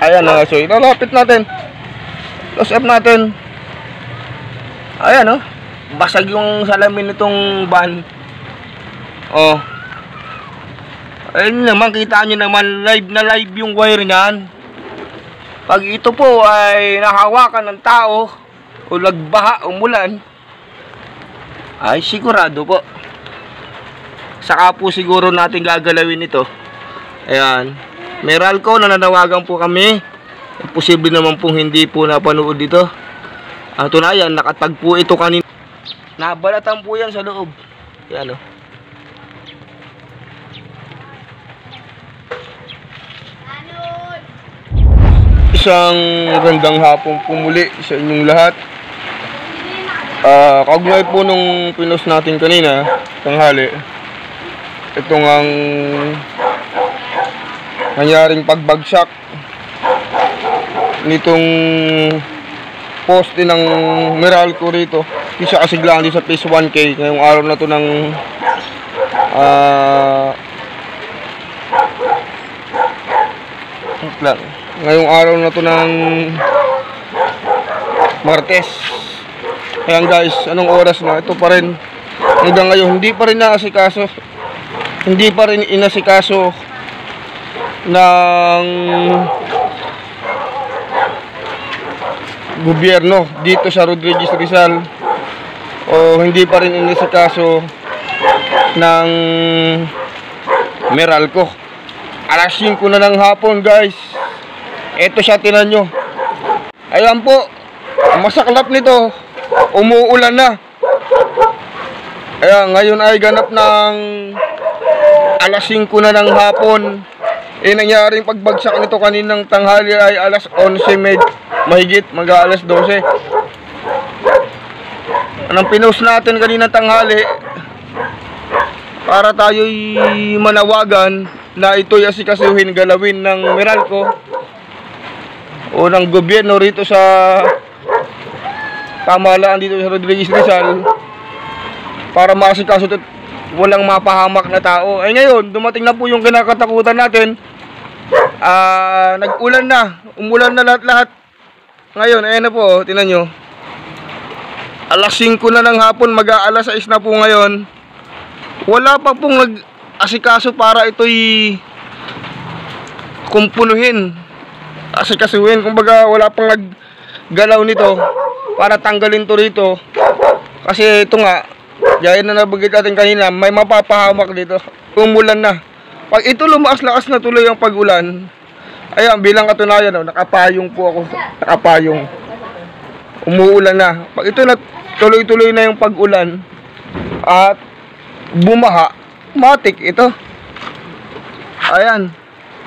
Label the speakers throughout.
Speaker 1: Ayan na, so ilalapit natin. Close up natin. Ayan, oh. Basag yung salamin nitong van. Oh. Ayun naman, kita nyo naman, live na live yung wire niyan. Pag ito po ay nahawakan ng tao o nagbaha, umulan, ay sigurado po. Saka po siguro natin gagalawin ito. Ayan. Meralco, nananawagan po kami. Posible naman pong hindi po napanood dito. Ang tunayan, nakatag po ito kanina. Nabalatan po yan sa loob. Ayan, oh. Isang gandang hapong pumuli sa inyong lahat. Kaugnay po nung pinost natin kanina, tanghali, itong ang nangyaring pagbagsak nitong poste ng Meralco rito. Isa kasi lang dito sa phase 1K ngayong araw na to ng ngayong araw na to ng Martes. Ayan guys, anong oras na? Ito pa rin hanggang ngayon hindi pa rin naasikaso, hindi pa rin inasikaso ng gobyerno dito sa Rodriguez Rizal, o hindi pa rin inasikaso ng Meralco. Alas 5 na ng hapon guys. Ito siya, tinan nyo. Ayan po, masaklap nito, umuulan na. Ayan, ngayon ay ganap ng alas 5 na ng hapon. Nangyaring pagbagsak nito kaninang tanghali ay alas 11 mahigit, mag-alas 12. Anong pinost natin kaninang tanghali para tayo'y manawagan na ito'y asikasuhin, galawin ng Meralco o ng gobyerno rito sa pamahalaan dito sa Rodriguez Rizal para maasikaso at walang mapahamak na tao. Ay ngayon, dumating na po yung kinakatakutan natin. Nag-ulan na, umulan na lahat-lahat. Ngayon, ayan na po, tinan nyo. Alas 5 na ng hapon, mag-aalas 6 na po ngayon. Wala pa pong nag-asikaso para ito'y kumpunuhin, asikasuhin. Kumbaga, wala pang naggalaw nito para tanggalin to rito. Kasi ito nga, gaya na nabanggit natin kanina, may mapapahamak dito. Umulan na. Pag ito lumakas-lakas na tuloy ang pag-ulan, ayan, bilang katunayan, oh, nakapayong po ako. Nakapayong. Umuulan na. Pag ito na tuloy-tuloy na yung pag-ulan at bumaha, matik ito. Ayan.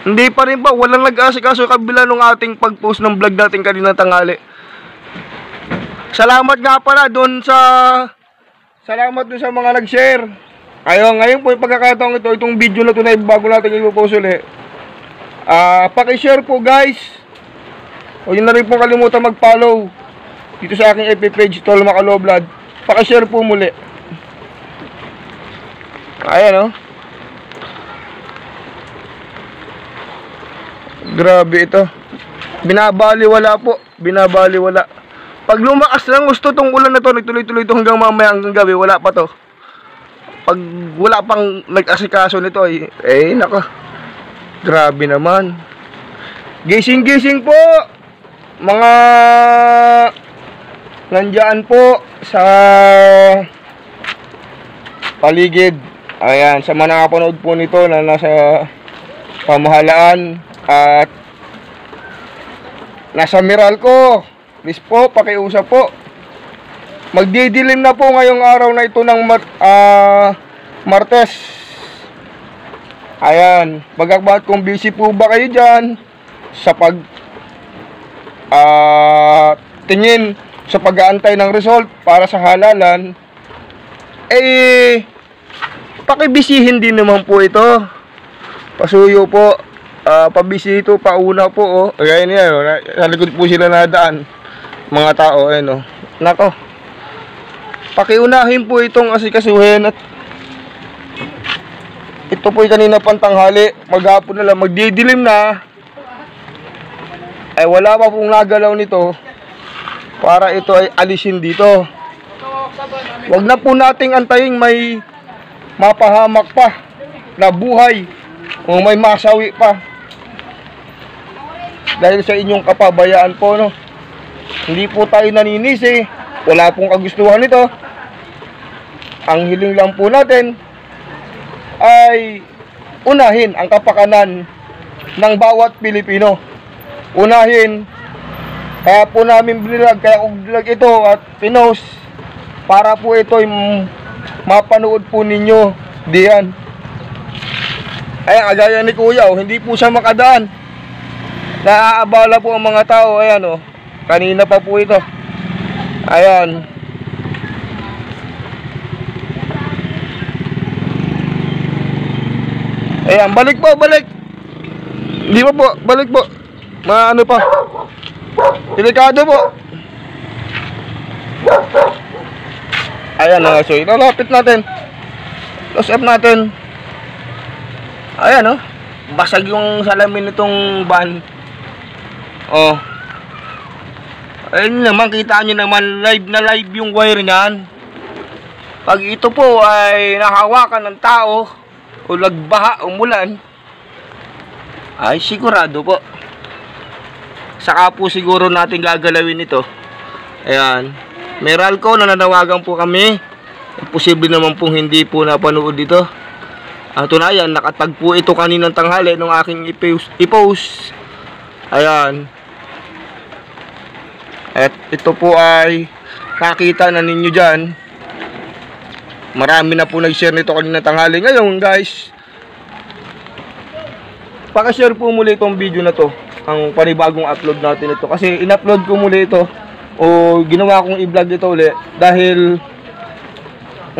Speaker 1: Hindi pa rin ba, walang nag-asikaso kabila nung ating pag-post ng vlog natin kanina tanghali. Salamat nga pala doon sa mga nag-share. Ngayon po yung pagkakataong ito, itong video na ito na bago natin ipopost ulit. Paki-share po guys. Huwag nyo na rin po kalimutan mag-follow dito sa aking FB page, Tol Macaloblad. Paki-share po muli. Ayan, oh. Grabe ito. Binabaliwala po. Binabaliwala. Pag lumakas lang gusto tong ulan na to, nagtuloy-tuloy ito hanggang mamaya, hanggang gabi, wala pa to. Pag wala pang nag-asikaso nito ay nako. Grabe naman. Gising-gising po mga nandiyan po sa paligid. Ayan, sa mga nakapanood po nito na nasa pamahalaan at nasa Meralco, please po, pakiusap po. Magdidilim na po ngayong araw na ito ng Martes. Ayan, bagakbat kung busy po ba kayo dyan sa tingin sa pag-aantay ng result para sa halalan, pakibisihin din naman po ito. Pasuyo po, pabisito, pauna po, oh. Ayan yan, oh. Sa likod po sila nadaan, mga tao, ayan, oh. Nako, pakiunahin po itong asikasuhin. At ito po kanina pang tanghali, maghapon na lang, magdidilim na. ay wala pa pong nagalaw nito para ito ay alisin dito. Wag na po nating antayin may mapahamak pa na buhay o may masawi pa dahil sa inyong kapabayaan po, no? Hindi po tayo naninisi, wala pong kagustuhan nito. Ang hiling lang po natin ay unahin ang kapakanan ng bawat Pilipino. Unahin, kaya po namin binilag, kaya kung bilag ito at pinost para po ito ay mapanood po ninyo diyan. Ayan, agaya ni Kuya, hindi po siya makadaan. Naaabala po ang mga tao. Ayan, kanina pa po ito. Ayan. Ayan, balik po, balik. Hindi pa po, balik po. Ano pa? Delikado po. Ayan na, so ilalapit natin. Close up natin. Ayan, basag yung salamin nitong van. Oh. Ayun naman, kita nyo naman, live na live yung wire niyan. Pag ito po ay nahawakan ng tao o nagbaha, umulan, ay sigurado po. Saka po siguro natin gagalawin ito. Ayan. Meralco, nananawagan po kami. Posible naman pong hindi po napanood dito. Tunayan, nakatagpo ito kaninang tanghali nung aking i-post. Ayan. At ito po ay nakita na ninyo dyan. Marami na po nag-share nito kaninang tanghali. Ngayon guys, pakishare po muli itong video na to, ang panibagong upload natin ito. Kasi in-upload ko muli ito o ginawa kong i-vlog ito ulit dahil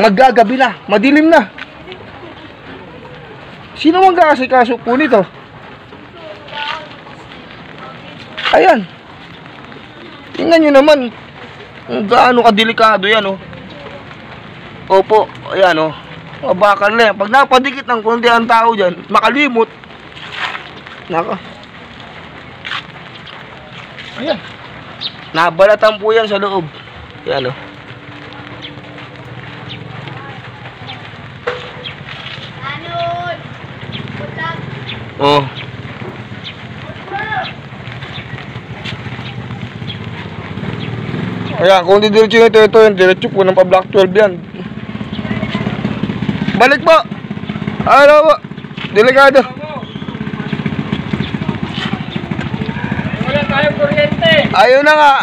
Speaker 1: maggagabi na, madilim na. Sino mag-aasikaso po nito? Ayan. Tingnan nyo naman kung gaano kadelikado yan, Opo, ayan, bakal na yan. Pag napadikit ng kundi ang tao dyan, makalimot. Naka. Ayan. Nabalatan po yan sa loob. Ayan, Oh. Ayan, kung didiretso nito, ito yung diretso po ng pa-block 12 yan. Balik po. Ano po? Delikado. Wala tayong kuryente. Ayun na nga.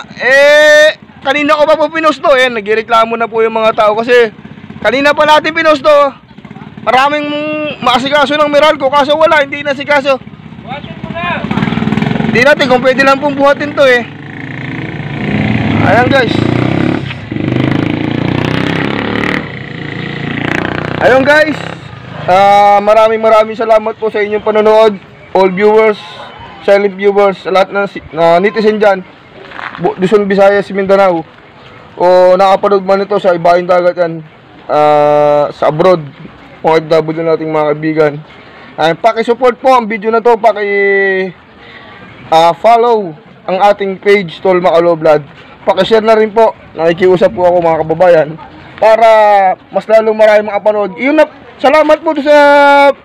Speaker 1: Kanina ko pa po pinusto. Nagreklamo na po yung mga tao kasi kanina pa natin pinusto. Maraming maasikaso ng Meralco kaso wala, hindi nasikaso. Buhatin mo na. Hindi natin kung pwede lang pong buhatin to Ayan guys. Ayun guys. Maraming salamat po sa inyong panonood. All viewers, silent viewers, sa lahat na netizen dyan, Luzon, Visayas, Mindanao, o nakapanood man ito sa ibaing dagat yan, sa abroad, OFW nating mga kaibigan. Paki-support po ang video na to, follow ang ating page Tol Macaloblad. Paki-share na rin po, nakikiusap po ako mga kababayan, para mas lalong maraming makapanood. Salamat po sa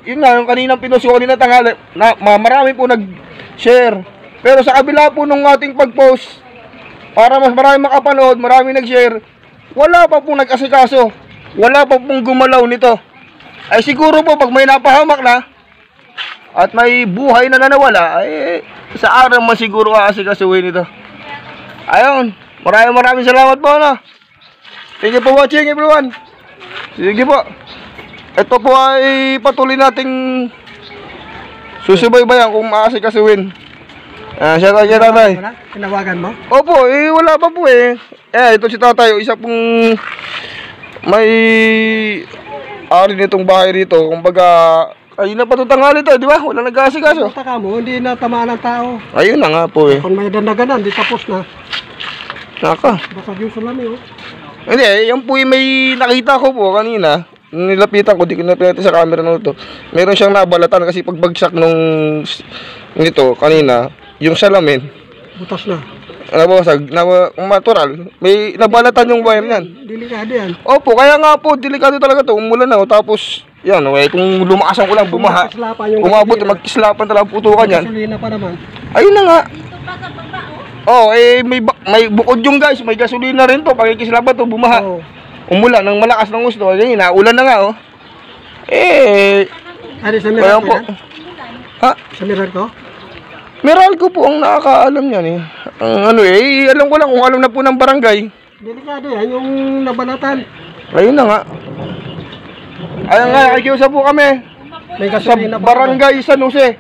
Speaker 1: yung kaninang pinost ko kanina tanghali na marami po nag-share. Pero sa kabila po nung ating pag-post, para mas marami makapanood, marami nag-share, wala pa pong nag-asikaso, wala pa pong gumalaw nito. Ay siguro po pag may napahamak na at may buhay na nanawala, ay sa araw man siguro aasikasuhin ito. Ayun, maraming salamat po Thank you for watching everyone. Sige po. Ito po ay patuloy nating susubaybayan kung aasikasuhin. Siya tayo tatay.
Speaker 2: Tinawagan mo?
Speaker 1: Opo, wala pa po ito si tatay, isa pong may ari nitong bahay rito. Kumbaga, ayun na pa itong tanghali to, di ba? Wala nag-aasikaso.
Speaker 2: Taka mo, hindi na tamaan ng tao.
Speaker 1: Ayun na nga po
Speaker 2: Kung may dandaganan, di tapos na.
Speaker 1: Naka.
Speaker 2: Baka yung salami
Speaker 1: Hindi, yan po yung may nakita ko po kanina. Nilapitan ko, di ko napitan sa camera na ito. Meron siyang nabalatan kasi pagbagsak nito kanina, yung salamin,
Speaker 2: Butas na.
Speaker 1: Nabasag, natural. May nabalatan yung wire niyan.
Speaker 2: Delikado yan.
Speaker 1: Opo, kaya nga po, delikado talaga to. Umulan na, tapos, yan, kung lumakasan ko lang, bumaha. Umabot, magkislapan talaga putukan yan.
Speaker 2: Gasolina pa naman.
Speaker 1: Ayun na nga. May bukod yung guys, may gasolina rin to. Pagkikislapan to, bumaha. Umulan, ng malakas ng gusto. Ayun, naulan na nga, oh.
Speaker 2: Ano sa
Speaker 1: Meralco
Speaker 2: Meralco yan?
Speaker 1: Ha?
Speaker 2: Sa Meralco?
Speaker 1: Meralco po ang nakakaalam yan eh. Ang alam ko lang kung alam na po ng barangay.
Speaker 2: Delikado yan, yung nabanatan.
Speaker 1: Ayun na nga. Ayun nga, nakikiusap po kami.
Speaker 2: May
Speaker 1: Sa
Speaker 2: gasolina pa
Speaker 1: barangay San Jose.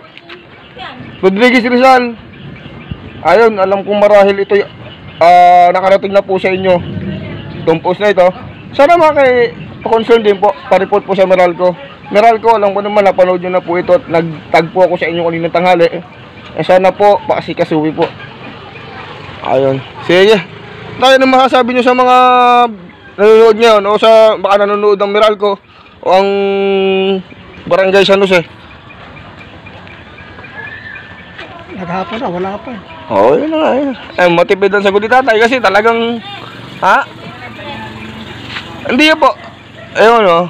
Speaker 1: Rodriguez Rizal. Ayun, alam kong marahil ito nakarating na po sa inyo. Itong post na ito. Sana pa-concern din po, pa-report po sa Meralco. Meralco, alam ko naman, napanood nyo na po ito at nagtagpo ako sa inyo kaninang tanghali. Sana po, pakasikasawi po. Ayun. Sige. Tayo na masasabi nyo sa mga nanonood ngayon o sa baka nanonood ng Meralco o ang Barangay San Jose.
Speaker 2: Naghapon na, wala pa.
Speaker 1: Yun na nga. Matipid ang sagot ni tatay kasi talagang hindi po. Ayun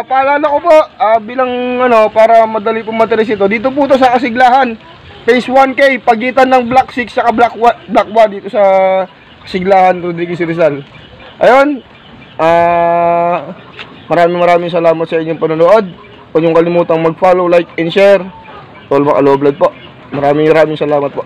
Speaker 1: paalala ko po bilang para madali po materis ito. Dito po to sa Kasiglahan. Phase 1K pagitan ng Block 6 saka Block 1 dito sa Kasiglahan, Rodriguez Rizal. Ayun. Maraming salamat sa inyong panonood. Huwag niyong kalimutang mag-follow, like and share. Tol Macaloblad po. Maraming salamat po.